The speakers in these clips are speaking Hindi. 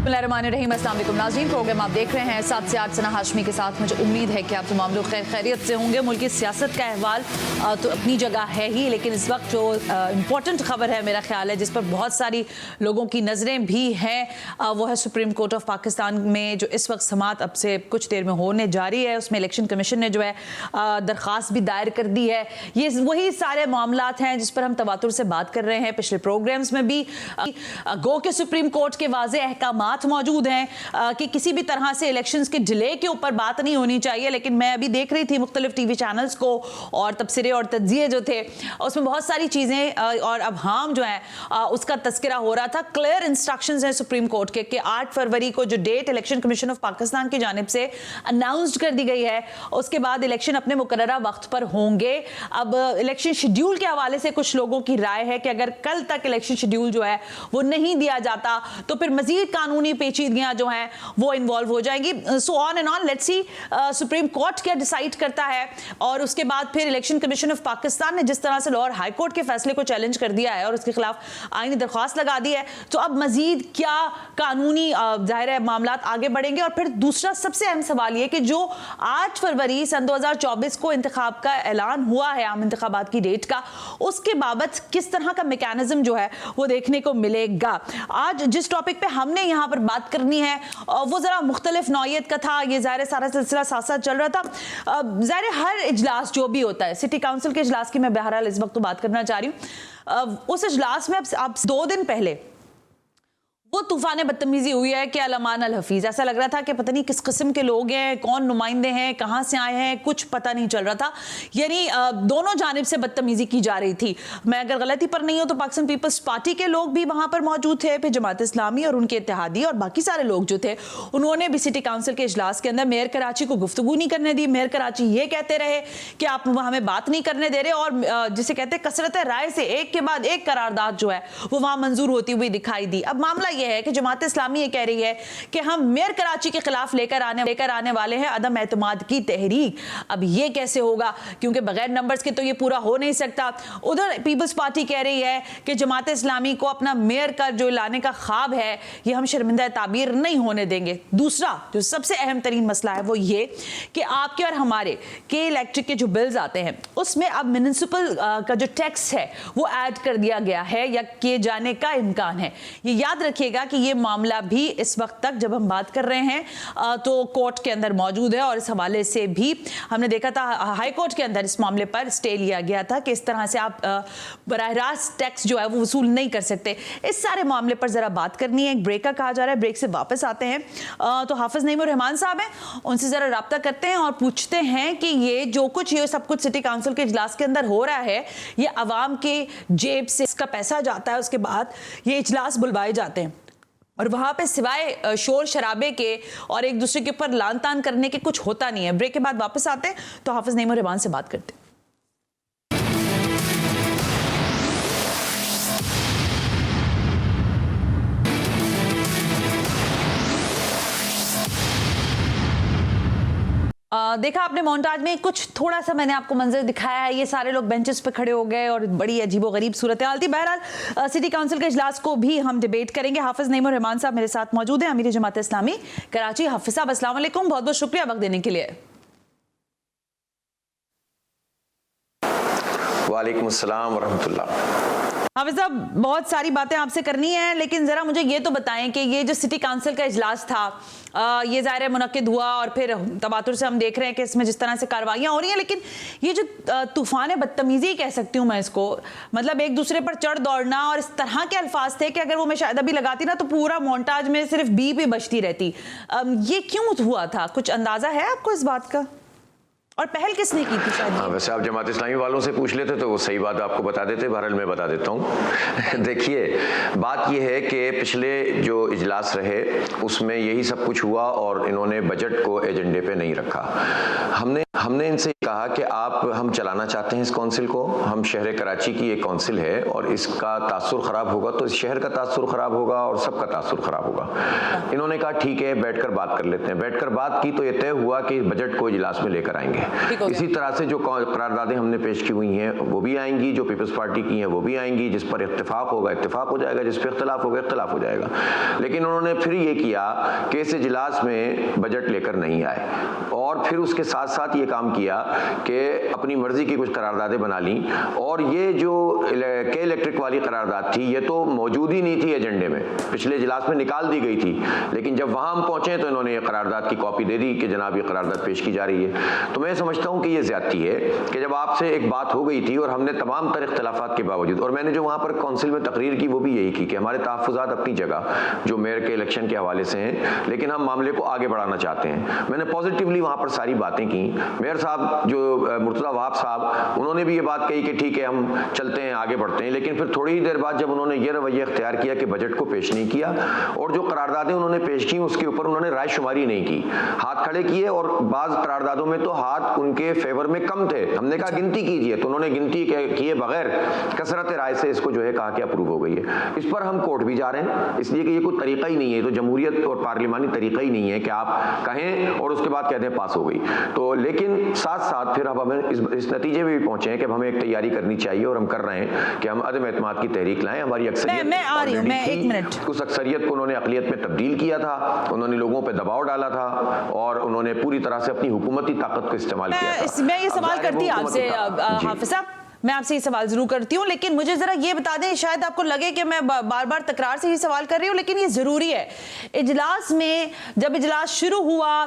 बिस्मिल्लाहिर्रहमानिर्रहीम, अस्सलाम वालेकुम नाज़रीन। प्रोग्राम आप देख रहे हैं 7 से 8 सना हाशमी के साथ। मुझे उम्मीद है कि आप तमाम लोग खैरियत से होंगे। मुल्क की सियासत का अहवाल तो अपनी जगह है ही, लेकिन इस वक्त जो इम्पोर्टेंट खबर है मेरा ख्याल है जिस पर बहुत सारी लोगों की नज़रें भी हैं, वो है सुप्रीम कोर्ट ऑफ पाकिस्तान में जो इस वक्त समाअत अब से कुछ देर में होने जा रही है। उसमें इलेक्शन कमीशन ने जो है दरख्वास्त भी दायर कर दी है। ये वही सारे मामलात हैं जिस पर हम तवातुर से बात कर रहे हैं। पिछले प्रोग्राम्स में भी गो के सुप्रीम कोर्ट के वाज़े अहकामात मौजूद हैं कि किसी भी तरह से इलेक्शंस के डिले के ऊपर बात नहीं होनी चाहिए, लेकिन मैं अभी देख रही थी मुख्तलिफ टीवी चैनल्स को और तबसरे और तज्जिए जो थे उसमें बहुत सारी चीज़ें और अबहाम जो है उसका तस्करा हो रहा था। क्लियर इंस्ट्रक्शंस हैं सुप्रीम कोर्ट के कि 8 फरवरी को जो date election commission of Pakistan की जानिब से अनाउंस्ड कर दी गई है उसके बाद इलेक्शन अपने मुकर्ररा वक्त पर होंगे। अब इलेक्शन शेड्यूल के हवाले से कुछ लोगों की राय है कि अगर कल तक इलेक्शन शेड्यूल जो है वो नहीं दिया जाता तो फिर मजीद कानूनी पेचीदगियां जो हैं वो इन्वॉल्व हो जाएंगी। So on and on, let's see supreme court क्या डिसाइड करता है। और उसके बाद फिर इलेक्शन कमीशन ऑफ पाकिस्तान ने जिस तरह से लाहौर हाई कोर्ट के फैसले को चैलेंज कर दिया है और उसके खिलाफ आईनी दरख्वास्त लगा दी है, तो अब मजीद क्या कानूनी जाहिर है मामलात आगे बढ़ेंगे। और फिर दूसरा सबसे अहम सवाल ये कि जो 8 फरवरी सन 2024 को इंतखाब का ऐलान हुआ है, आम इंतखाबात की डेट का, उसके बाबत किस तरह का मैकेनिज्म जो है वो देखने को मिलेगा। आज जिस टॉपिक पे हमने यहाँ पर बात करनी है वो जरा मुख्तलिफ नौयत का था। ये ज़ाहिर सारा सिलसिला साथ साथ चल रहा था। ज़ाहिर हर इजलास जो भी होता है, सिटी काउंसिल के इजलास की मैं बहरहाल इस वक्त तो बात करना चाह रही हूँ, उस इजलास में अब 2 दिन पहले वो तूफान बदतमीजी हुई है कि अलमान अल हफीज, ऐसा लग रहा था कि पता नहीं किस किस्म के लोग हैं, कौन नुमाइंदे हैं, कहाँ से आए हैं, कुछ पता नहीं चल रहा था। यानी दोनों जानिब से बदतमीजी की जा रही थी। मैं अगर गलती पर नहीं हो तो पाकिस्तान पीपल्स पार्टी के लोग भी वहाँ पर मौजूद थे, फिर जमात इस्लामी और उनके इत्तेहादी और बाकी सारे लोग जो थे उन्होंने भी सिटी काउंसिल के इजलास के अंदर मेयर कराची को गुफ्तगू नहीं करने दी। मेयर कराची ये कहते रहे कि आप हमें बात नहीं करने दे रहे, और जिसे कहते हैं कसरत राय से एक के बाद एक करारदाद जो है वो वहाँ मंजूर होती हुई दिखाई दी। अब मामला यह है कि जमात इस्लामी ये कह रही है कि हम मेयर कराची के खिलाफ लेकर आने वाले हैं अदम एतमाद की तहरीक। अब ये कैसे होगा, क्योंकि बगैर नंबर्स के तो ये पूरा हो नहीं सकता। उधर पीपल्स पार्टी कह रही है कि जमात इस्लामी को अपना मेयर का जो लाने का ख्वाब है ये हम शर्मिंदा ताबीर नहीं होने देंगे। दूसरा जो सबसे अहम तरीन मसला है वो ये कि आपके और हमारे के इलेक्ट्रिक के जो बिल्स आते हैं उसमें अब म्युनिसिपल का जो टैक्स है वो ऐड कर दिया गया है या किए जाने का इम्कान है। ये याद रखिएगा कि ये मामला भी इस वक्त तक जब हम बात कर रहे हैं तो कोर्ट के अंदर मौजूद है, और इस हवाले से भी हमने देखा था हाई कोर्ट के अंदर इस मामले पर स्टे लिया गया था कि इस तरह से आप बराह रास्त टैक्स जो है वो वसूल नहीं कर सकते। इस सारे मामले पर जरा बात करनी है। एक ब्रेक का कहा जा रहा है, ब्रेक से वापस आते हैं तो हाफिज नईम उर रहमान साहब हैं, उनसे जरा रब्ता करते हैं और पूछते हैं कि ये जो कुछ ये सब कुछ सिटी काउंसिल के इजलास के अंदर हो रहा है ये अवाम के जेब से इसका पैसा जाता है, उसके बाद ये इजलास बुलवाए जाते हैं और वहाँ पे सिवाय शोर शराबे के और एक दूसरे के ऊपर लान तान करने के कुछ होता नहीं है। ब्रेक के बाद वापस आते हैं तो हाफिज नईम उर रहमान से बात करते हैं। देखा आपने मोन्टाज में कुछ थोड़ा सा मैंने आपको मंजर दिखाया है। ये सारे लोग बेंचेस पे खड़े हो गए और बड़ी अजीबोगरीब सूरत हाल थी। बहरहाल सिटी काउंसिल के इजलास को भी हम डिबेट करेंगे। हाफिज नईम उर रहमान साहब मेरे साथ मौजूद हैं, अमीर जमात इस्लामी कराची। हाफिज साहब अस्सलाम वालेकुम, बहुत बहुत शुक्रिया वक्त देने के लिए। वालेकुम अस्सलाम व रहमतुल्लाह। हाफिज साहब बहुत सारी बातें आपसे करनी है, लेकिन ज़रा मुझे ये तो बताएं कि ये जो सिटी काउंसिल का इजलास था ये ज़ाहिर मुनक्किद हुआ और फिर तबातुर से हम देख रहे हैं कि इसमें जिस तरह से कार्रवाइयाँ हो रही हैं, लेकिन ये जो तूफ़ान बदतमीज़ी कह सकती हूँ मैं इसको, मतलब एक दूसरे पर चढ़ दौड़ना और इस तरह के अल्फाज थे कि अगर वो मैं शायद अभी लगाती ना तो पूरा मोन्टाज में सिर्फ बी पे बचती रहती। ये क्यों हुआ था, कुछ अंदाज़ा है आपको इस बात का, और पहल किसने की थी? शायद हाँ, वैसे आप जमात इस्लामी वालों से पूछ लेते तो वो सही बात आपको बता देते, बहरहाल मैं बता देता हूँ। देखिए बात यह है कि पिछले जो इजलास रहे उसमें यही सब कुछ हुआ और इन्होंने बजट को एजेंडे पे नहीं रखा। हमने हमने इनसे कहा कि हम चलाना चाहते हैं इस काउंसिल को, हम शहर कराची की एक काउंसिल है और इसका तासुर ख़राब होगा तो इस शहर का तासुर ख़राब होगा और सबका तासुर ख़राब होगा। इन्होंने कहा ठीक है, बैठकर बात कर लेते हैं। बैठकर बात की तो ये तय हुआ कि बजट को इजलास में लेकर आएंगे। इसी तरह से जो करारदादें हमने पेश की हुई हैं वो भी आएंगी, जो पीपल्स पार्टी की हैं वो भी आएंगी। जिस पर इत्तेफाक होगा इत्तेफाक हो जाएगा, जिस पर इख्तलाफ होगा इख्तलाफ हो जाएगा। लेकिन उन्होंने फिर ये किया कि इस इजलास में बजट लेकर नहीं आए और फिर उसके साथ साथ ये काम किया कि अपनी मर्जी की कुछ करारदादें बना ली। और ये जो के इलेक्ट्रिक वाली करारदाद थी ये तो मौजूद ही नहीं थी एजेंडे में, पिछले इजलास में निकाल दी गई थी। लेकिन जब वहां हम पहुंचे तो इन्होंने ये करारदाद की कॉपी दे दी कि जनाब ये करारदाद पेश की जा रही है। तो मैं समझता हूं कि ये ज्यादती है कि जब आपसे एक बात हो गई थी और हमने तमाम तर इख्तलाफात के बावजूद, और मैंने जो वहां पर काउंसिल में तकरीर की वो भी यही की कि हमारे तहफ़्फ़ुज़ात अपनी जगह जो मेयर के इलेक्शन के हवाले से हैं, लेकिन हम मामले को आगे बढ़ाना चाहते हैं। मैंने पॉजिटिवली वहां पर सारी बातें की। मेयर साहब जो मुर्तज़ा वहाब साहब, उन्होंने भी ये बात कही कि ठीक है हम चलते हैं आगे बढ़ते हैं। लेकिन फिर थोड़ी ही देर बाद जब उन्होंने ये रवैया इख्तियार किया कि बजट को पेश नहीं किया और जो करारदादें उन्होंने पेश की उसके ऊपर उन्होंने राय शुमारी नहीं की, हाथ खड़े किए और बाज़ करारदादों में तो हाथ उनके फेवर में कम थे। हमने कहा गिनती कीजिए तो उन्होंने गिनती किए बगैर कसरत राय से इसको जो है कहा कि अप्रूव हो गई है। इस पर हम कोर्ट भी जा रहे हैं, इसलिए कि ये कोई तरीका ही नहीं है, तो जमहूरियत और पार्लिमानी तरीका ही नहीं है कि आप कहें और उसके बाद कहते हैं पास हो गई। तो लेकिन साथ साथ फिर अब हमें इस नतीजे में भी पहुंचे हैं कि हमें एक तैयारी करनी चाहिए और हम कर रहे हैं कि हम अदम एतमाद की तहरीक लाएं। हमारी अक्सरियत मैं आ रही हूं, मैं 1 मिनट। उस अक्सरियत को उन्होंने अक़लियत में तब्दील किया था, उन्होंने लोगों पर दबाव डाला था और उन्होंने पूरी तरह से अपनी हुकूमती ताकत को इस्तेमाल किया था। मैं ये सवाल करती हूं आपसे हाफिज साहब, मैं आपसे ये सवाल जरूर करती हूँ, लेकिन मुझे जरा ये बता दें, शायद आपको लगे कि मैं बार बार तकरार से ही सवाल कर रही हूँ, लेकिन ये जरूरी है। इजलास में जब इजलास शुरू हुआ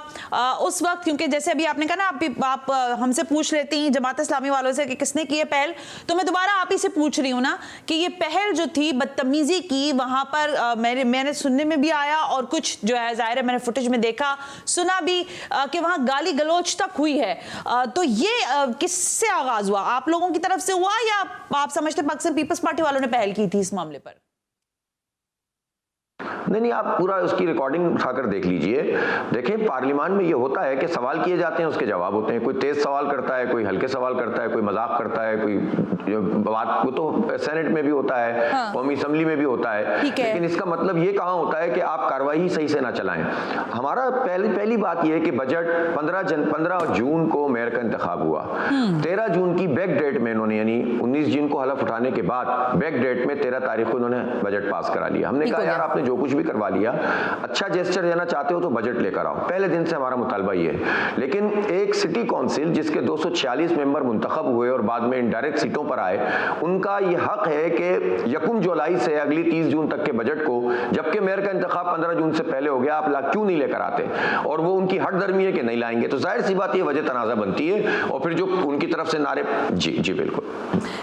उस वक्त, क्योंकि जैसे अभी आपने कहा ना आप हमसे पूछ लेती हैं जमात इस्लामी वालों से कि किसने की है पहल, तो मैं दोबारा आप ही से पूछ रही हूँ ना कि ये पहल जो थी बदतमीजी की, वहां पर मैंने सुनने में भी आया और कुछ जो है जाहिर है मैंने फुटेज में देखा सुना भी कि वहां गाली गलोच तक हुई है। तो ये किससे आगाज हुआ, आप लोगों की तरफ से हुआ या आप समझते पाकिस्तान पीपल्स पार्टी वालों ने पहल की थी इस मामले पर? नहीं, आप पूरा उसकी रिकॉर्डिंग उठाकर देख लीजिए। देखें, पार्लियामान में ये होता है कि सवाल किए जाते हैं, उसके जवाब होते हैं। कोई तेज सवाल करता है, कोई हल्के सवाल करता है, कोई मजाक करता है, कोई बात, वो तो सेनेट में भी होता है, कौमी असम्बली में भी होता है। लेकिन इसका मतलब ये कहाँ होता है कि आप कार्रवाई सही से ना चलाएं। हमारा पहली बात यह है कि बजट 15 जून को मेयर का इंतखाब हुआ। 13 जून की बैक डेट में इन्होंने, यानी 19 जून को हलफ उठाने के बाद बैक डेट में 13 तारीख को इन्होंने बजट पास करा लिया। हमने कहा यार आपने जो कुछ भी करवा लिया, अच्छा जेस्चर देना चाहते हो तो बजट लेकर आओ। पहले दिन से हमारा मुतालबा ये है। लेकिन एक सिटी काउंसिल जिसके 246 मेंबर मुंतखब हुए और बाद में इनडायरेक्ट सीटों पर आए, उनका ये हक है कि 1 जुलाई से अगली 30 जून तक के बजट को, जबकि मेयर का इंतखाब 15 जून से पहले हो गया, आप क्यों नहीं लेकर आते? और वो उनकी हट दर्मी है कि नहीं लाएंगे। तो जाहिर सी बात ये वजह तनाज़ा बनती है और फिर जो उनकी तरफ से नारे, जी बिल्कुल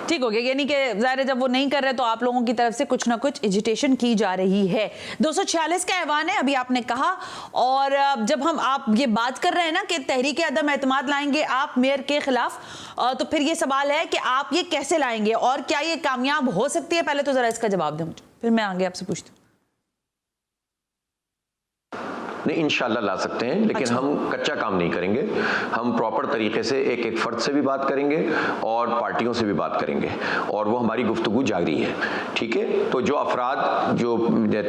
ठीक हो गया, यानी कि जाहिर है जब वो नहीं कर रहे तो आप लोगों की तरफ से कुछ ना कुछ एजिटेशन की जा रही है। 246 का ऐवान है, अभी आपने कहा, और जब आप ये बात कर रहे हैं ना कि तहरीक अदम एतमाद लाएंगे आप मेयर के खिलाफ, तो फिर ये सवाल है कि आप ये कैसे लाएंगे और क्या ये कामयाब हो सकती है? पहले तो जरा इसका जवाब दें मुझे, फिर मैं आगे आपसे पूछती हूँ। नहीं, इंशाल्लाह ला सकते हैं, लेकिन हम कच्चा काम नहीं करेंगे। हम प्रॉपर तरीके से एक एक फर्द से भी बात करेंगे और पार्टियों से भी बात करेंगे और वो हमारी गुफ्तगू जारी है। ठीक है, तो जो अफराद, जो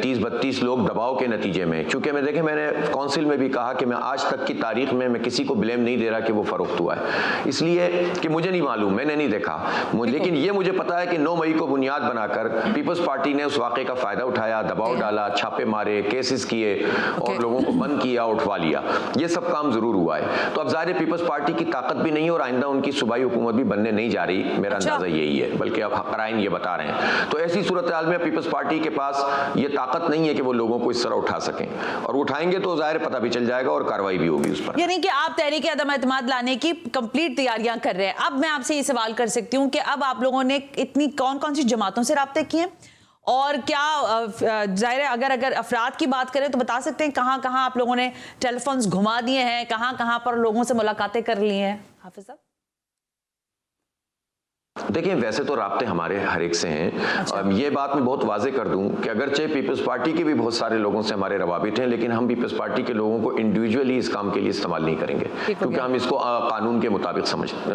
30-32 लोग दबाव के नतीजे में, चूंकि मैंने काउंसिल में भी कहा कि मैं आज तक की तारीख में मैं किसी को ब्लेम नहीं दे रहा कि वो फरोख्त हुआ है, इसलिए कि मुझे नहीं मालूम, मैंने नहीं देखा, लेकिन ये मुझे पता है कि 9 मई को बुनियाद बनाकर पीपल्स पार्टी ने उस वाक़े का फायदा उठाया, दबाव डाला, छापे मारे, केसेस किए और लोगों बंद किया, उठवा लिया। ये सब काम जरूर हुआ है। तो अब ज़ाहिर पीपल्स पार्टी की ताकत भी नहीं है और आइंदा उनकी सूबाई हुकूमत भी बनने नहीं जा रही, मेरा अंदाजा यही है, बल्कि अब क़राइन ये बता रहे हैं। तो ऐसी सूरत हाल में पीपल्स पार्टी के पास ये ताकत नहीं है कि वो लोगों को इस तरह उठा सकें, और उठाएंगे तो ज़ाहिर पता भी चल जाएगा और कार्रवाई भी होगी उस पर। यानी कि आप तहरीक अदम एतमाद लाने की कंप्लीट तैयारियां कर रहे हैं। अब मैं आपसे ये सवाल कर सकती हूँ कि अब आप लोगों ने इतनी कौन सी जमातों से राब्ते किए हैं, और क्या जाहिर है अगर अफराद की बात करें तो बता सकते हैं कहाँ कहाँ आप लोगों ने टेलीफोन्स घुमा दिए हैं, कहाँ कहाँ पर लोगों से मुलाकातें कर ली हैं? हाफिज साहब, देखिए, वैसे तो राब्ते हमारे हर एक से हैं। अच्छा। ये बात मैं बहुत वाजे कर दूं कि अगरचे पीपल्स पार्टी के भी बहुत सारे लोगों से हमारे रवाबित हैं, लेकिन हम पीपल्स पार्टी के लोगों को इंडिविजुअली इस काम के लिए इस्तेमाल नहीं करेंगे, क्योंकि हम इसको कानून के मुताबिक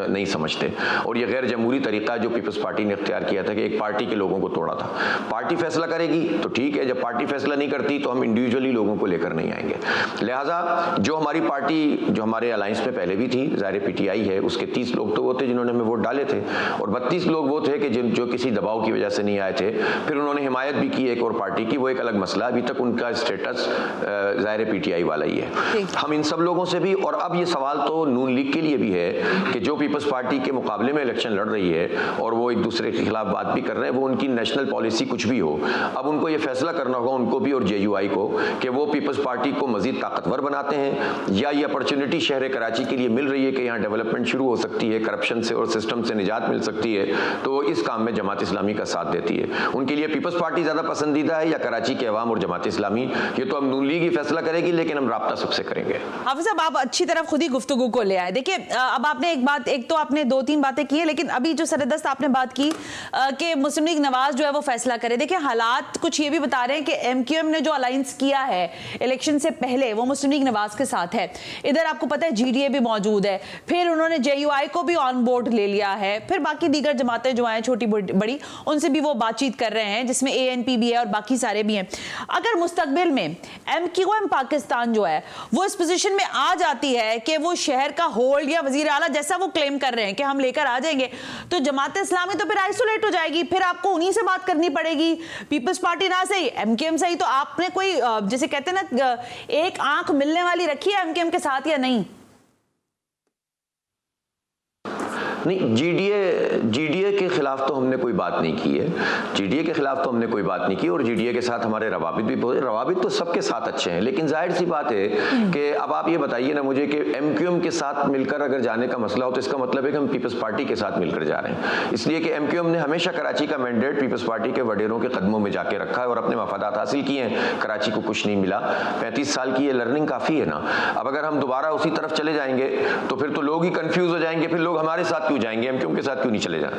नहीं समझते। और ये गैर जमहूरी तरीका जो पीपल्स पार्टी ने इख्तियार किया था कि एक पार्टी के लोगों को तोड़ा था। पार्टी फैसला करेगी तो ठीक है, जब पार्टी फैसला नहीं करती तो हम इंडिविजुअली लोगों को लेकर नहीं आएंगे। लिहाजा जो हमारी पार्टी, जो हमारे अलायंस में पहले भी थी, ज़ाहिर PTI है, उसके 30 लोग तो वो थे जिन्होंने हमें वोट डाले थे, और 32 लोग वो थे कि जो किसी दबाव की वजह से नहीं आए थे। फिर उन्होंने हिमायत भी की एक और पार्टी की, वो एक अलग मसला। अभी तक उनका स्टेटस ज़ाहिर PTI वाला ही है। हम इन सब लोगों से भी, और अब ये सवाल तो नून लीग के लिए भी है कि जो पीपल्स पार्टी के मुकाबले में इलेक्शन लड़ रही है और वो एक दूसरे के खिलाफ बात भी कर रहे हैं, वो उनकी नेशनल पॉलिसी कुछ भी हो, अब उनको ये फैसला करना होगा, उनको भी और JUI को, कि वो पीपल्स पार्टी को मजीद ताकतवर बनाते हैं या ये अपॉर्चुनिटी शहर कराची के लिए मिल रही है कि यहाँ डेवलपमेंट शुरू हो सकती है, करप्शन से और सिस्टम से निजात मिल सकती है, तो इस काम में जमात इस्लामी का साथ देती है। उनके लिए पीपल्स पार्टी ज़्यादा पसंदीदा है या कराची के अवाम और जमात इस्लामी, ये तो अब नून लीग ही फैसला करेगी, लेकिन हम राब्ता सबसे करेंगे। हाफिज साहब, आप अच्छी तरफ खुद ही गुफ्तगू को ले आए। देखिए, अब आपने एक तो आपने 2-3 बातें की है, लेकिन अभी जो सरदस्त आपने बात की कि मुस्लिम लीग नवाज जो है वो फैसला करे। देखिए, हालात कुछ ये भी बता रहे हैं कि MQM ने जो अलायंस किया है इलेक्शन से पहले, वो मुस्लिम लीग नवाज के साथ है। इधर आपको पता है GDA भी मौजूद है, फिर उन्होंने JUI को भी ऑन बोर्ड ले लिया है, फिर बाकी दीगर जमातें जो हैं छोटी बड़ी, उनसे भी वो बातचीत कर रहे हैं, जिसमें ANP भी है और बाकी सारे भी हैं। अगर मुस्तकबिल में MQM पाकिस्तान जो है वो इस पोजीशन में आ जाती है कि वो शहर का होल्ड या वजीर आला जैसा वो क्लेम कर रहे हैं कि हम लेकर आ जाएंगे, तो जमात इस्लामी तो फिर आइसोलेट हो जाएगी, फिर आपको उन्हीं से बात करनी पड़ेगी। पीपल्स पार्टी ना सही, MQM सही, तो आपने कोई जैसे कहते हैं ना, एक आंख मिलने वाली रखी है MQM के साथ या नहीं? नहीं, GDA के खिलाफ तो हमने कोई बात नहीं की है। GDA के खिलाफ तो हमने कोई बात नहीं की, और GDA के साथ हमारे रवाबित भी बहुत, रवाबित तो सबके साथ अच्छे हैं, लेकिन जाहिर सी बात है कि अब आप ये बताइए ना मुझे कि MQM के साथ मिलकर अगर जाने का मसला हो तो इसका मतलब है कि हम पीपल्स पार्टी के साथ मिलकर जा रहे हैं। इसलिए कि MQM ने हमेशा कराची का मैंडेट पीपल्स पार्टी के वडेरों के कदमों में जाके रखा है और अपने मफादात हासिल किए हैं। कराची को कुछ नहीं मिला, 35 साल की ये लर्निंग काफ़ी है ना। अब अगर हम दोबारा उसी तरफ चले जाएंगे तो फिर तो लोग ही कंफ्यूज हो जाएंगे, फिर लोग हमारे साथ क्यों जाएंगे, MQM के साथ क्यों नहीं चले जाएं।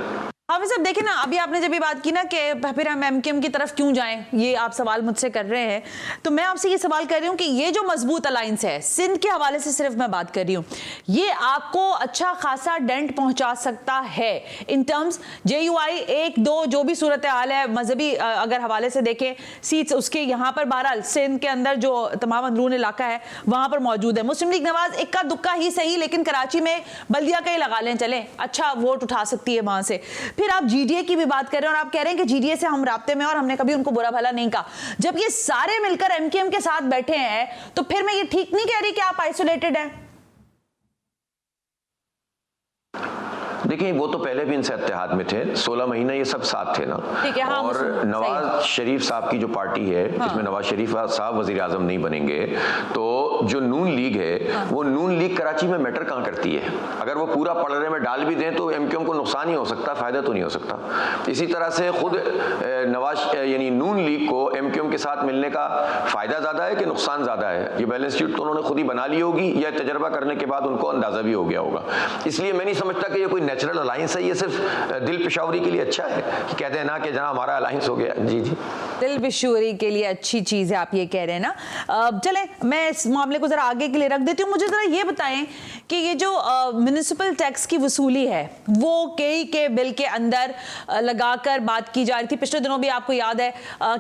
हाफिज साहब, देखिए ना, अभी आपने जब ये बात की ना कि फिर हम MQM की तरफ क्यों जाएं, ये आप सवाल मुझसे कर रहे हैं, तो मैं आपसे ये सवाल कर रही हूँ कि ये जो मजबूत अलायंस है, सिंध के हवाले से सिर्फ मैं बात कर रही हूँ, ये आपको अच्छा खासा डेंट पहुंचा सकता है इन टर्म्स JUI 1-2 जो भी सूरत हाल है, मजहबी अगर हवाले से देखें, सीट्स उसके यहाँ पर बहरहाल सिंध के अंदर जो तमाम अंदरून इलाका है वहाँ पर मौजूद है। मुस्लिम लीग नवाज इक्का दुक्का ही सही, लेकिन कराची में बल्दिया का ही लगा लें, चले अच्छा वोट उठा सकती है वहाँ से। फिर आप GDA की भी बात कर रहे हैं और आप कह रहे हैं कि GDA से हम राब्ते में और हमने कभी उनको बुरा भला नहीं कहा। जब ये सारे मिलकर MQM के साथ बैठे हैं तो फिर मैं ये ठीक नहीं कह रही कि आप आइसोलेटेड हैं। देखिए, वो तो पहले भी इनसे इत्तेहाद में थे, 16 महीने ये सब साथ थे ना। हाँ, और नवाज शरीफ साहब की जो पार्टी है, जिसमें नवाज शरीफ साहब वजीर आजम नहीं बनेंगे, तो जो नून लीग है वो नून लीग कराची में मैटर कहाँ करती है। अगर वो पूरा पलड़े में डाल भी दें तो MQM को नुकसान ही हो सकता, फायदा तो नहीं हो सकता। इसी तरह से खुद नवाज यानी नून लीग को MQM के साथ मिलने का फायदा ज्यादा है कि नुकसान ज्यादा है, ये बैलेंस शीट तो उन्होंने खुद ही बना ली होगी या तजर्बा करने के बाद उनको अंदाजा भी हो गया होगा। इसलिए मैं नहीं समझता कि ये कोई नेचुरल अलायंस है, ये सिर्फ दिल पेशावरी के लिए अच्छा है कि कहते हैं ना कि जहां हमारा अलायंस हो गया। जी जी, दिल पेशावरी के लिए अच्छी चीज है, आप ये कह रहे हैं ना। चले मैं इस मामले को जरा आगे के लिए रख देती हूँ। मुझे जरा ये बताएं कि ये जो म्युनिसिपल टैक्स की वसूली है वो कई के बिल के अंदर लगाकर बात की जा रही थी। पिछले दिनों भी आपको याद है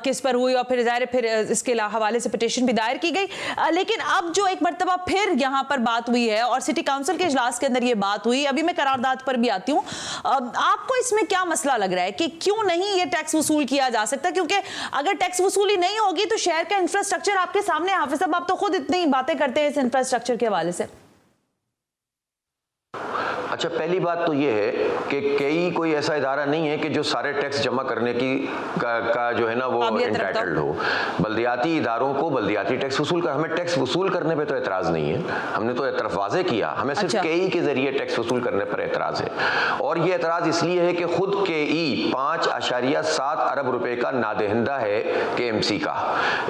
किस पर हुई और फिर ज़ाहिर फिर इसके हवाले से पिटीशन भी दायर की गई। लेकिन अब जो एक मरतबा फिर यहाँ पर बात हुई है और सिटी काउंसिल के इजलास के अंदर ये बात हुई, अभी मैं करारदाद पर भी आती हूँ। आपको इसमें क्या मसला लग रहा है कि क्यों नहीं ये टैक्स वसूल किया जा सकता? क्योंकि अगर टैक्स वसूली नहीं होगी तो शहर का इंफ्रास्ट्रक्चर आपके सामने, हाफिज साहब आप तो खुद इतनी बातें करते हैं इस इंफ्रास्ट्रक्चर के हवाले से। अच्छा, पहली बात तो ये है कि कई कोई ऐसा इदारा नहीं है कि जो सारे टैक्स जमा करने की का जो है ना वो एंटाइटल्ड हो। बल्दियाती इदारों को बल्दियाती टैक्स वसूल कर, हमें टैक्स वसूल करने पे तो एतराज़ नहीं है, हमने तो एतराफ़ वाज़े किया, हमें सिर्फ केई के जरिए टैक्स वसूल करने पर एतराज़ है। और ये एतराज़ इसलिए है कि खुद केई 5.7 अरब रुपए का नादहिंदा है KMC का।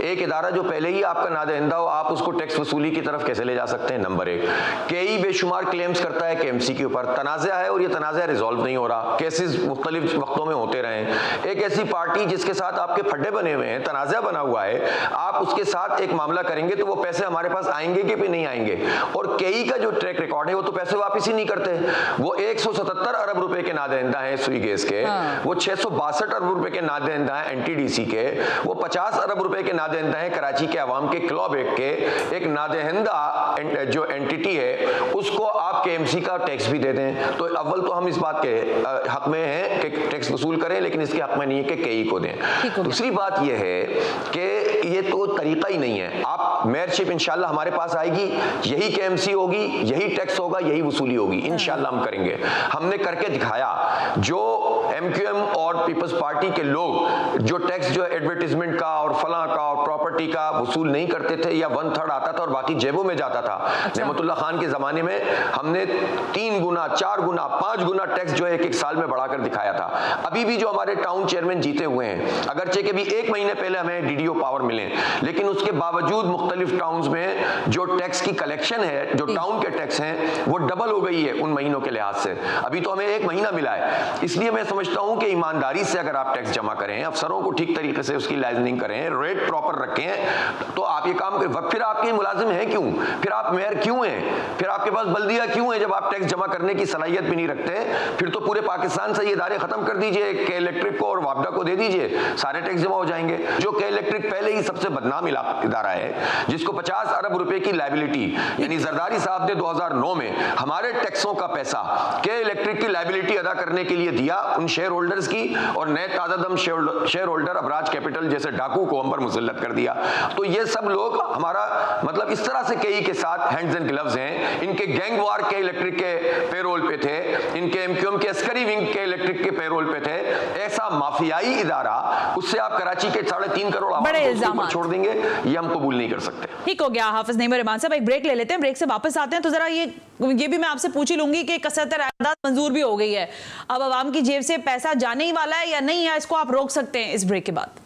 एक इदारा जो पहले ही आपका नादहिंदा हो, आप उसको टैक्स वसूली की तरफ कैसे ले जा सकते हैं? नंबर 1। केई बेशुमार क्लेम्स करता है KMC के ऊपर ऊपर तनाज़ा है और ये तनाज़ा रिजॉल्व नहीं हो रहा, केसेस मुख्तलिफ वक्तों में होते रहे। एक ऐसी पार्टी जिसके साथ आपके फड्डे बने हुए हैं, तनाज़ा बना हुआ है, आप उसके साथ एक मामला करेंगे तो वो पैसे हमारे पास आएंगे कि भी नहीं आएंगे। और केई का जो ट्रैक रिकॉर्ड है वो तो पैसे वापस ही नहीं करते। वो 177 अरब रुपए के नादहिंदा हैं सुई गैस के, वो 662 अरब रुपए के नादहिंदा हैं एनटीडीसी के, वो 50 अरब रुपए के नादहिंदा हैं कराची के अवाम के क्लॉबैक के। एक नादहिंदा जो एंटिटी है उसको आप केएमसी का टैक्स भी दे दें, तो अव्वल तो हम इस बात के हक में हैं कि टैक्स वसूल करें, लेकिन इसके हक में नहीं है कि केई को दें। दूसरी बात यह है कि ये तो तरीका ही नहीं है। आप मेयरशिप इंशाल्लाह हमारे पास आएगी, यही केएमसी होगी, यही टैक्स होगा, यही वसूली होगी, इंशाल्लाह हम करेंगे। हमने करके दिखाया। जो एमक्यूएम और पीपल्स पार्टी के लोग जो टैक्स जो एडवर्टीजमेंट का और फलां का और प्रॉपर्टी का वसूल नहीं करते थे, या 1/3 आता था और बाकी जेबों में जाता था, नेमतुल्लाह खान के जमाने में हमने 3 गुना 4 गुना 5 गुना टैक्स जो है एक साल में बढ़ाकर दिखाया था। अभी भी जो हमारे टाउन चेयरमैन जीते हुए हैं, अगरचे के भी 1 महीने पहले हमें डीडीओ पावर मिले, लेकिन उसके बावजूद मुख्तलिफ टाउन्स में जो टैक्स की कलेक्शन है, जो टाउन के टैक्स हैं, वो डबल हो गई है उन महीनों के लिहाज से। अभी तो हमें 1 महीना मिला है। इसलिए मैं समझता हूं कि ईमानदारी से अगर आप टैक्स जमा करें, अफसरों को ठीक तरीके से उसकी लाइजनिंग करें, रेट प्रॉपर रखें, तो आप ये काम करें। फिर आपके मुलाजिम हैं क्यों? फिर आप मेयर क्यों हैं? फिर आपके पास बल्दिया क्यों है जब आप टैक्स जमा करने की सलाहियत भी नहीं रखते? फिर तो पूरे पाकिस्तान से ये इदारे खत्म कर दीजिए, के इलेक्ट्रिक को और वापडा को दे दीजिए, सारे टैक्स जमा हो जाएंगे। जो के इलेक्ट्रिक पहले ही सबसे बदनाम इदारा है, जिसको 50 अरब रुपए की लायबिलिटी, यानी जरदारी साहब ने 2009 में हमारे टैक्सों का पैसा के इलेक्ट्रिक की लायबिलिटी अदा करने के लिए दिया उन शेयर होल्डर्स की, और नए Tazadam share holder Abraj capital जैसे डाकू को हम पर मुसल्लत कर दिया। तो ये सब लोग हमारा मतलब इस तरह से केई के साथ हैंड्स एंड ग्लव्स हैं। इनके गैंग वार के इलेक्ट्रिक के पेरोल पे थे, इनके एमक्यूएम के अस्करी विंग के इलेक्ट्रिक के पेरोल पे थे। ऐसा माफियाई इदारा, उससे आप कराची के 3.5 करोड़ आवाम को छोड़ देंगे, ये हम कबूल नहीं कर सकते। ठीक हो गया हाफिज नईम रहमान साहब, एक ब्रेक ले लेते हैं, ब्रेक से वापस आते हैं तो जरा ये भी मैं आपसे पूछ ही लूंगी कि कसरत रायदाद मंजूर भी हो गई है, अब आवाम की जेब से पैसा जाने ही वाला है या नहीं, या इसको आप रोक सकते हैं इस ब्रेक के बाद?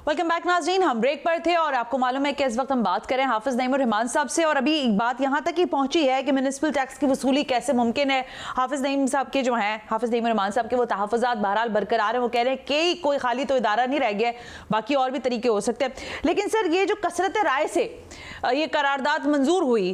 वेलकम बैक नाज़रीन, हम ब्रेक पर थे और आपको मालूम है कि इस वक्त हम बात करें हाफिज नईम रहमान साहब से, और अभी बात यहाँ तक ही पहुंची है कि म्युनिसिपल टैक्स की वसूली कैसे मुमकिन है। हाफिज नईम साहब के जो हैं, हाफिज नईम रहमान साहब के वो तहफ़्फ़ुज़ात बहरहाल बरकरार हैं। वो कह रहे हैं कि कोई खाली तो इदारा नहीं रह गया, बाकी और भी तरीके हो सकते हैं। लेकिन सर, ये जो कसरत राय से ये करारदाद मंजूर हुई,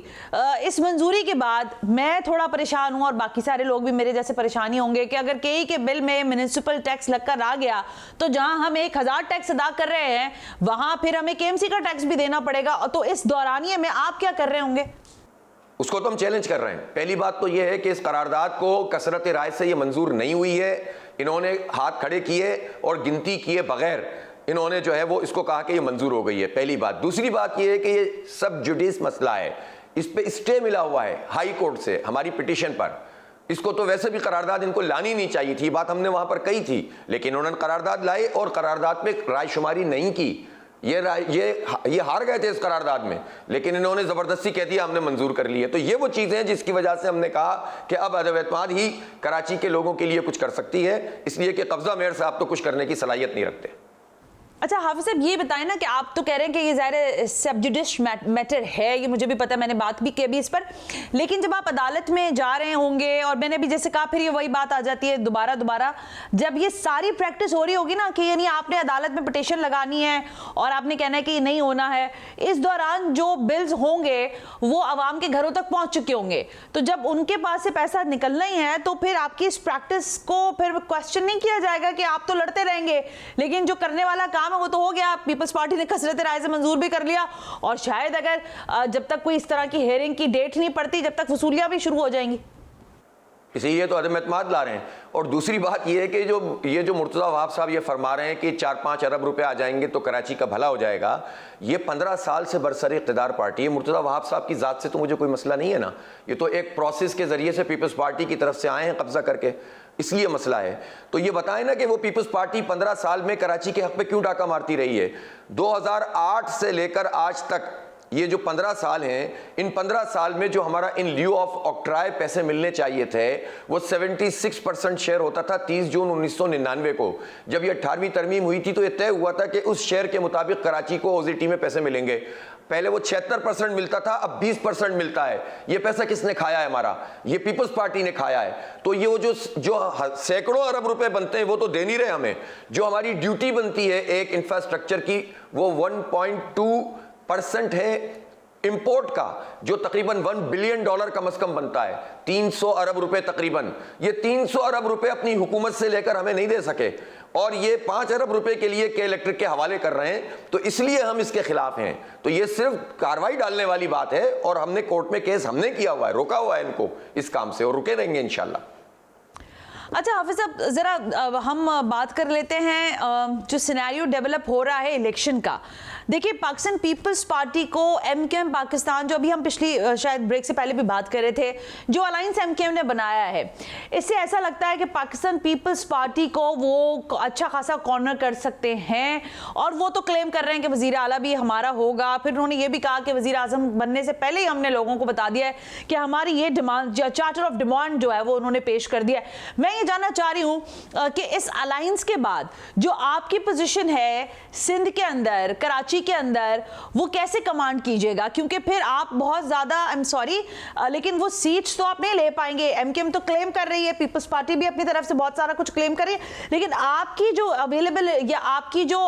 इस मंजूरी के बाद मैं थोड़ा परेशान हूँ और बाकी सारे लोग भी मेरे जैसे परेशानी होंगे कि अगर केई के बिल में म्युनिसिपल टैक्स लगकर आ गया तो जहां हम 1000 टैक्स अदा कर रहे हैं वहां फिर हमें केएमसी का टैक्स भी देना पड़ेगा। तो इस दौरानिये में आप क्या कर रहे होंगे? उसको तो हम चैलेंज कर रहे हैं। पहली बात तो यह है कि इस करारदाद को कसरत राय से ये मंजूर नहीं हुई है। इन्होंने हाथ खड़े किए और गिनती किए बगैर इन्होंने जो है वो इसको कहा कि ये मंजूर हो गई है, पहली बात। दूसरी बात ये है कि ये सब जुडिस मसला है, इस पे स्टे मिला हुआ है हाई कोर्ट से हमारी पिटीशन पर। इसको तो वैसे भी करारदाद इनको लानी नहीं चाहिए थी, बात हमने वहां पर कही थी, लेकिन उन्होंने करारदाद लाई और करारदाद में रायशुमारी नहीं की। ये हार गए थे इस करारदाद में, लेकिन इन्होंने जबरदस्ती कह दिया हमने मंजूर कर लिया। तो ये वो चीजें हैं जिसकी वजह से हमने कहा कि अब अदब एतमाद ही कराची के लोगों के लिए कुछ कर सकती है, इसलिए कि कब्जा मेयर साहब तो कुछ करने की सलाहियत नहीं रखते। अच्छा हाफिज साहब, ये बताएं ना कि आप तो कह रहे हैं कि ये ज़ाहिर सब जुडिश मैटर है, ये मुझे भी पता है, मैंने बात भी की अभी इस पर, लेकिन जब आप अदालत में जा रहे होंगे और मैंने भी जैसे कहा फिर ये वही बात आ जाती है दोबारा जब ये सारी प्रैक्टिस हो रही होगी ना कि यानी आपने अदालत में पिटीशन लगानी है और आपने कहना है कि ये नहीं होना है, इस दौरान जो बिल्स होंगे वो आवाम के घरों तक पहुंच चुके होंगे, तो जब उनके पास से पैसा निकलना ही है तो फिर आपकी इस प्रैक्टिस को फिर क्वेश्चन नहीं किया जाएगा कि आप तो लड़ते रहेंगे, लेकिन जो करने वाला काम वो तो हो गया, पीपल्स पार्टी ने कसरत राय से मंजूर भी कर लिया, और शायद अगर जब तक कोई इस तरह की हेयरिंग की डेट नहीं पड़ती जब तक वसूलियां भी शुरू हो जाएंगी। इसीलिए तो अदम एतमाद ला रहे हैं। और दूसरी बात यह है कि जो मुर्तज़ा वहाब साहब ये फरमा रहे हैं कि 4-5 अरब रुपए आ जाएंगे तो कराची का भला हो जाएगा, ये 15 साल से बरसर इक़्तिदार पार्टी है। मुर्तज़ा वहाब साहब की ज़ात से तो मुझे कोई मसला नहीं है ना, ये तो एक प्रोसेस के ज़रिए से पीपल्स पार्टी की तरफ से आए हैं कब्जा करके, इसलिए मसला है। तो ये बताएं ना कि वो पीपल्स पार्टी 15 साल में कराची के हक पे क्यों डाका मारती रही है। 2008 से लेकर आज तक ये जो 15 साल हैं, इन 15 साल में जो हमारा इन ल्यू ऑफ ऑक्ट्राय पैसे मिलने चाहिए थे वो 76% शेयर होता था 30 जून 1999 को। जब ये 18वीं तरमीम हुई थी तो ये तय हुआ था कि उस शेयर के मुताबिक कराची को ओजीटी में पैसे मिलेंगे। पहले वो 76% मिलता था, अब 20% मिलता है। ये पैसा किसने खाया है? हमारा, ये पीपल्स पार्टी ने खाया है। तो ये वो जो सैकड़ों अरब रुपए बनते हैं वो तो दे नहीं रहे हमें। जो हमारी ड्यूटी बनती है एक इंफ्रास्ट्रक्चर की वो 1.2% है इंपोर्ट का, जो तकरीबन $1 बिलियन कम से कम बनता है, 300 अरब रुपए तकरीबन। ये 300 अरब रुपए अपनी हुकूमत से लेकर हमें नहीं दे सके और ये 5 अरब रुपए के लिए के इलेक्ट्रिक के हवाले कर रहे हैं, तो इसलिए हम इसके खिलाफ हैं। तो ये सिर्फ कार्रवाई डालने वाली बात है और हमने कोर्ट में केस हमने किया हुआ है, रोका हुआ है इनको इस काम से और रुके रहेंगे इंशाल्लाह। अच्छा हाफिज साहब, जरा हम बात कर लेते हैं जो सिनेरियो डेवलप हो रहा है इलेक्शन का। देखिए, पाकिस्तान पीपल्स पार्टी को एमकेएम पाकिस्तान, जो अभी हम पिछली शायद ब्रेक से पहले भी बात कर रहे थे, जो अलायंस एमकेएम ने बनाया है, इससे ऐसा लगता है कि पाकिस्तान पीपल्स पार्टी को वो अच्छा खासा कॉर्नर कर सकते हैं। और वो तो क्लेम कर रहे हैं कि वजीर आला भी हमारा होगा। फिर उन्होंने ये भी कहा कि वजीर आजम बनने से पहले ही हमने लोगों को बता दिया है कि हमारी ये डिमांड, चार्टर ऑफ डिमांड जो है वो उन्होंने पेश कर दिया है। मैं ये जानना चाह रही हूं कि इस अलायंस के बाद जो आपकी पोजीशन है सिंध के अंदर, कराची के अंदर, वो कैसे कमांड कीजिएगा? क्योंकि फिर आप बहुत ज्यादा, आई एम सॉरी, लेकिन वो सीट्स तो आप नहीं ले पाएंगे। एमकेएम तो क्लेम कर रही है, पीपल्स पार्टी भी अपनी तरफ से बहुत सारा कुछ क्लेम कर रही है, लेकिन आपकी जो अवेलेबल या आपकी जो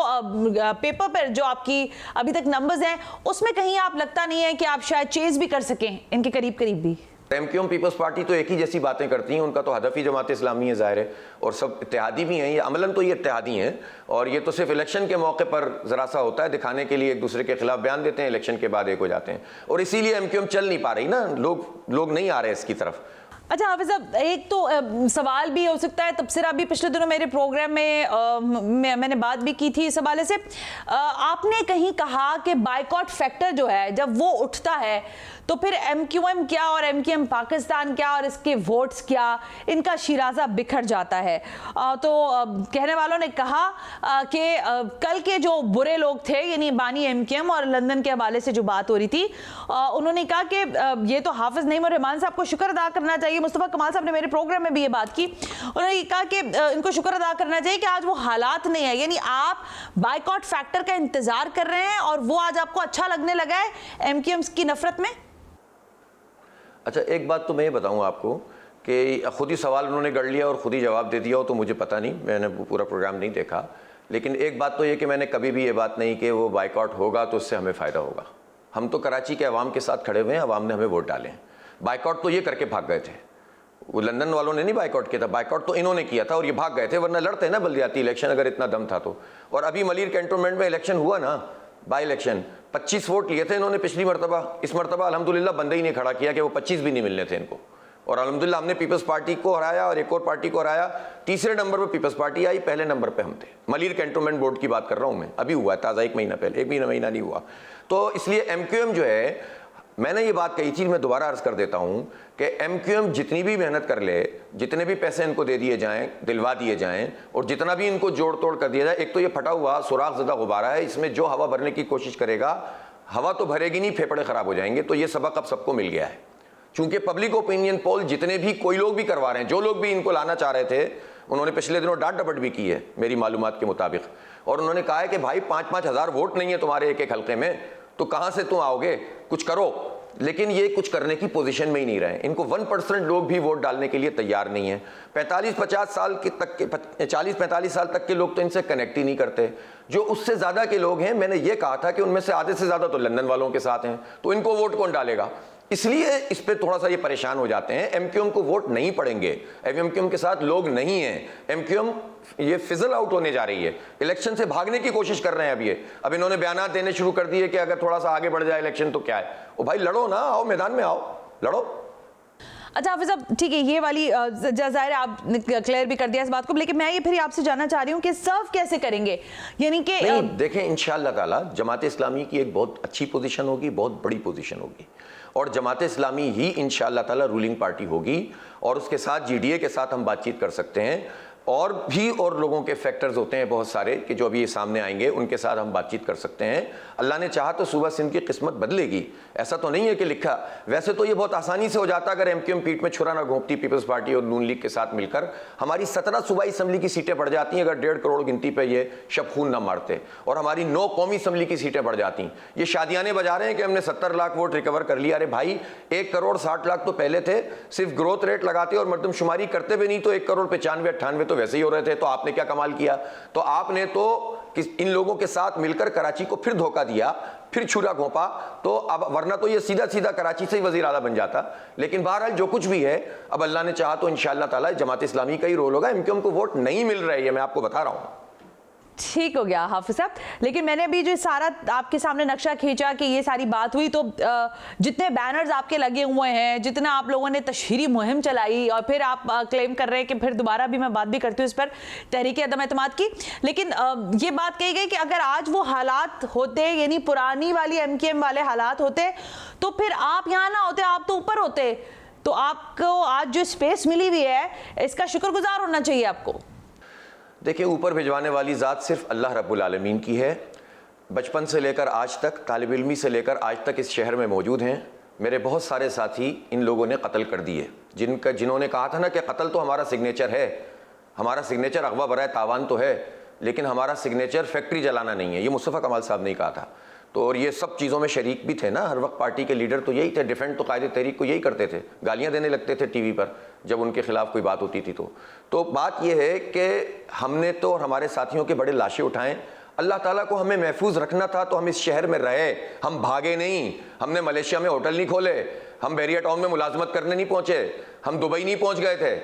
पेपर पर जो आपकी अभी तक नंबर्स हैं, उसमें कहीं आप लगता नहीं है कि आप शायद चेज भी कर सकें इनके करीब करीब भी। एमक्यूएम पीपल्स पार्टी तो एक ही जैसी बातें करती हैं, उनका तो हदफ ही जमात इस्लामी है ज़ाहिर है, और सब इत्तेहादी भी हैं, ये अमलन तो ये इत्तेहादी हैं, और ये तो सिर्फ इलेक्शन के मौके पर ज़रा सा होता है, दिखाने के लिए एक दूसरे के खिलाफ बयान देते हैं, इलेक्शन के बाद एक हो जाते हैं, और इसीलिए एमक्यूएम चल नहीं पा रही ना, लोग नहीं आ रहे इसकी तरफ। अच्छा हाफिज साहब, एक तो सवाल भी हो सकता है, तबसरा भी पिछले दिनों मेरे प्रोग्राम में मैंने बात भी की थी इस हवाले से। आपने कहीं कहा कि बाइकॉट फैक्टर जो है जब वो उठता है तो फिर एमक्यूएम क्या और एमकेएम पाकिस्तान क्या और इसके वोट्स क्या, इनका शिराजा बिखर जाता है। तो कहने वालों ने कहा कि कल के जो बुरे लोग थे, यानी बानी एमकेएम और लंदन के हवाले से जो बात हो रही थी, उन्होंने कहा कि ये तो हाफिज नईम और रहमान साहब को शुक्र अदा करना चाहिए। मुस्तफा कमाल साहब ने मेरे प्रोग्राम में भी ये बात की, उन्होंने कहा कि इनको शुक्र अदा करना चाहिए कि आज वो हालात नहीं है, यानी आप बाइकॉट फैक्टर का इंतजार कर रहे हैं और वो आज आपको अच्छा लगने लगा है एमकेएम की नफरत में। अच्छा, एक बात तो मैं ये बताऊं आपको कि खुद ही सवाल उन्होंने गढ़ लिया और खुद ही जवाब दे दिया हो, तो मुझे पता नहीं, मैंने पूरा प्रोग्राम नहीं देखा, लेकिन एक बात तो ये कि मैंने कभी भी ये बात नहीं कि वो बाइकआउट होगा तो उससे हमें फ़ायदा होगा। हम तो कराची के अवाम के साथ खड़े हुए हैं, अवाम ने हमें वोट डाले हैं। बाइकआउट तो ये करके भाग गए थे, वो लंदन वालों ने नहीं बाइकआउट किया था, बाइकआउट तो इन्होंने किया था और ये भाग गए थे, वरना लड़ते ना बल्दियाती इलेक्शन अगर इतना दम था तो। और अभी मलिर कैंटोनमेंट में इलेक्शन हुआ ना, बाई इलेक्शन, 25 वोट लिए थे इन्होंने पिछली मरतबा, इस मरतबा अल्हम्दुलिल्लाह बंदे ही नहीं खड़ा किया कि वो 25 भी नहीं मिलने थे इनको, और अल्हम्दुलिल्लाह हमने पीपल्स पार्टी को हराया और एक और पार्टी को हराया। तीसरे नंबर पर पीपल्स पार्टी आई, पहले नंबर पे हम थे। मलिर कैंटोनमेंट बोर्ड की बात कर रहा हूँ मैं, अभी हुआ है ताज़ा, 1 महीना पहले, 1 महीना नहीं हुआ। तो इसलिए एमक्यूएम जो है, मैंने ये बात कही थी, मैं दोबारा अर्ज कर देता हूँ कि एमक्यूएम जितनी भी मेहनत कर ले, जितने भी पैसे इनको दे दिए जाएं, दिलवा दिए जाएं, और जितना भी इनको जोड़ तोड़ कर दिया जाए, एक तो ये फटा हुआ सुराख ज़दा गुब्बारा है, इसमें जो हवा भरने की कोशिश करेगा हवा तो भरेगी नहीं, फेफड़े ख़राब हो जाएंगे। तो ये सबक अब सबको मिल गया है, चूँकि पब्लिक ओपिनियन पोल जितने भी कोई लोग भी करवा रहे हैं, जो लोग भी इनको लाना चाह रहे थे, उन्होंने पिछले दिनों डांट डपट भी की है मेरी मालूमात के मुताबिक, और उन्होंने कहा है कि भाई 5-5 हज़ार वोट नहीं है तुम्हारे एक एक हल्के में, तो कहाँ से तुम आओगे, कुछ करो। लेकिन ये कुछ करने की पोजीशन में ही नहीं रहे। इनको 1% लोग भी वोट डालने के लिए तैयार नहीं है। 45-50 साल के तक के 40-45 साल तक के लोग तो इनसे कनेक्ट ही नहीं करते। जो उससे ज़्यादा के लोग हैं, मैंने ये कहा था कि उनमें से आधे से ज़्यादा तो लंदन वालों के साथ हैं, तो इनको वोट कौन डालेगा? इसलिए इस पर थोड़ा सा ये परेशान हो जाते हैं। एमक्यूएम को वोट नहीं पड़ेंगे, एमक्यूएम के साथ लोग नहीं हैं। एमक्यूएम ये फिजल आउट होने जा रही है, इलेक्शन से भागने की कोशिश कर रहे हैं। अब इन्होंने बयान देने शुरू कर दिए कि अगर थोड़ा सा आगे बढ़ जाए इलेक्शन तो क्या है। ओ भाई लड़ो ना, आओ मैदान में आओ, लड़ो। अच्छा हाफिज साहब, ठीक है, ये वाली जाहिर आप क्लियर भी कर दिया इस बात को, लेकिन मैं ये फिर आपसे जानना चाह रही हूँ कि सर्व कैसे करेंगे, यानी कि देखें इंशाअल्लाह ताला जमात इस्लामी की एक बहुत अच्छी पोजीशन होगी, बहुत बड़ी पोजीशन होगी, और जमात इस्लामी ही इंशाअल्लाह ताला रूलिंग पार्टी होगी, और उसके साथ जीडीए के साथ हम बातचीत कर सकते हैं। और भी और लोगों के फैक्टर्स होते हैं बहुत सारे कि जो अभी सामने आएंगे, उनके साथ हम बातचीत कर सकते हैं। अल्लाह ने चाहा तो सूबा सिंध की किस्मत बदलेगी, ऐसा तो नहीं है कि लिखा। वैसे तो ये बहुत आसानी से हो जाता अगर एमक्यूएम पीठ में छुरा ना घोंपती पीपल्स पार्टी और नून लीग के साथ मिलकर। हमारी 17 सूबाई असम्बली की सीटें बढ़ जाती हैं अगर 1.5 करोड़ गिनती पे ये शब खून ना मारते, और हमारी 9 कौमी असम्बली की सीटें बढ़ जाती। ये शादियाने बजा रहे हैं कि हमने 70 लाख वोट रिकवर कर लिया। अरे भाई 1 करोड़ 60 लाख तो पहले थे, सिर्फ ग्रोथ रेट लगाते और मर्दमशुमारी करते भी नहीं तो 1 करोड़ 95 98 तो वैसे ही हो रहे थे। तो आपने क्या कमाल किया? तो आपने तो इन लोगों के साथ मिलकर कराची को फिर धोखा दिया, फिर छुरा घोंपा। तो अब वरना तो ये सीधा सीधा कराची से ही वजीर आला बन जाता। लेकिन बहरहाल जो कुछ भी है, अब अल्लाह ने चाहा तो इंशाअल्लाह ताला जमात इस्लामी का ही रोल होगा। एमक्यूएम को वोट नहीं मिल रहा है, ये मैं आपको बता रहा हूं। ठीक हो गया हाफिज साहब, लेकिन मैंने अभी जो सारा आपके सामने नक्शा खींचा कि ये सारी बात हुई, तो जितने बैनर्स आपके लगे हुए हैं, जितना आप लोगों ने तशहीरी मुहिम चलाई, और फिर आप क्लेम कर रहे हैं कि फिर दोबारा भी मैं बात भी करती हूँ इस पर तहरीक अदम एतमाद की, लेकिन ये बात कही गई कि अगर आज वो हालात होते, यानी पुरानी वाली एमक्यूएम वाले हालात होते, तो फिर आप यहाँ ना होते, आप तो ऊपर होते। तो आपको आज जो स्पेस मिली हुई है, इसका शुक्रगुजार होना चाहिए आपको। देखिए, ऊपर भिजवाने वाली ज़ात सिर्फ अल्लाह रब्बुल आलमीन की है। बचपन से लेकर आज तक, तालिब इल्मी से लेकर आज तक इस शहर में मौजूद हैं। मेरे बहुत सारे साथी इन लोगों ने कत्ल कर दिए, जिन्होंने कहा था ना कि कत्ल तो हमारा सिग्नेचर है, हमारा सिग्नेचर अगवा बराए तावान तो है, लेकिन हमारा सिग्नेचर फैक्ट्री जलाना नहीं है। ये मुस्तफ़ा कमाल साहब ने कहा था। तो और ये सब चीज़ों में शरीक भी थे ना, हर वक्त पार्टी के लीडर तो यही थे, डिफेंड तो कायदे तहरीक को यही करते थे, गालियां देने लगते थे टीवी पर जब उनके खिलाफ कोई बात होती थी। तो बात यह है कि हमने तो और हमारे साथियों के बड़े लाशें उठाएं। अल्लाह ताला को हमें महफूज रखना था तो हम इस शहर में रहे, हम भागे नहीं। हमने मलेशिया में होटल नहीं खोले, हम बैरिया टाउन में मुलाजमत करने नहीं पहुंचे, हम दुबई नहीं पहुंच गए थे,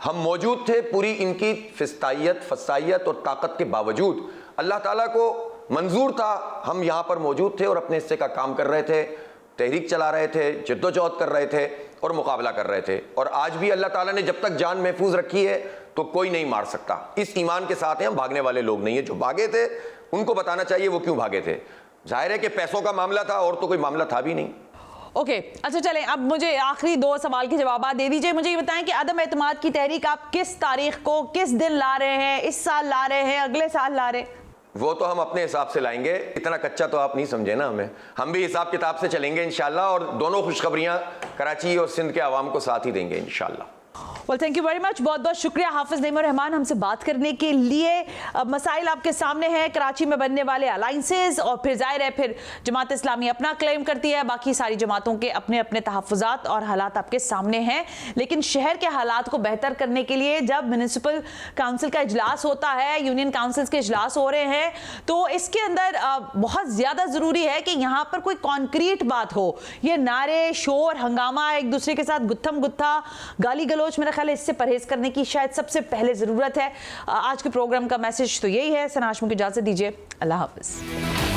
हम मौजूद थे पूरी इनकी फिस्तायत, फसायत और ताकत के बावजूद। अल्लाह ताला को मंजूर था, हम यहाँ पर मौजूद थे और अपने हिस्से का काम कर रहे थे, तहरीक चला रहे थे, जद्दोजहद कर रहे थे और मुकाबला कर रहे थे। और आज भी अल्लाह ताला ने जब तक जान महफूज रखी है तो कोई नहीं मार सकता। इस ईमान के साथ हैं, हम भागने वाले लोग नहीं है। जो भागे थे उनको बताना चाहिए वो क्यों भागे थे। जाहिर है कि पैसों का मामला था, और तो कोई मामला था भी नहीं। ओके, अच्छा चलें, अब मुझे आखिरी 2 सवाल के जवाब दे दीजिए। मुझे ये बताएं कि अदम एतमाद की तहरीक आप किस तारीख को, किस दिन ला रहे हैं? इस साल ला रहे हैं, अगले साल ला रहे हैं? वो तो हम अपने हिसाब से लाएंगे, इतना कच्चा तो आप नहीं समझे ना हमें। हम भी हिसाब किताब से चलेंगे इंशाल्लाह, और दोनों खुशखबरियां कराची और सिंध के आवाम को साथ ही देंगे इंशाल्लाह। Well, thank you very much, बहुत बहुत शुक्रिया हाफिज नईम रहमान हमसे बात करने के लिए। मसाइल आपके सामने हैं, कराची में बनने वाले अलाइंसेस, और फिर जाहिर है फिर जमात इस्लामी अपना क्लेम करती है, बाकी सारी जमातों के अपने अपने तहफ़्फ़ुज़ात और हालात आपके सामने हैं। लेकिन शहर के हालात को बेहतर करने के लिए जब म्यूनिसिपल काउंसिल का इजलास होता है, यूनियन काउंसिल्स के इजलास हो रहे हैं, तो इसके अंदर बहुत ज़्यादा ज़रूरी है कि यहाँ पर कोई कॉन्क्रीट बात हो। ये नारे, शोर, हंगामा, एक दूसरे के साथ गुत्थम गुत्था, गाली गलोच, मेरा ख्याल है इससे परहेज करने की शायद सबसे पहले जरूरत है। आज के प्रोग्राम का मैसेज तो यही है। सना हाशमी को इजाजत दीजिए, अल्लाह हाफिज।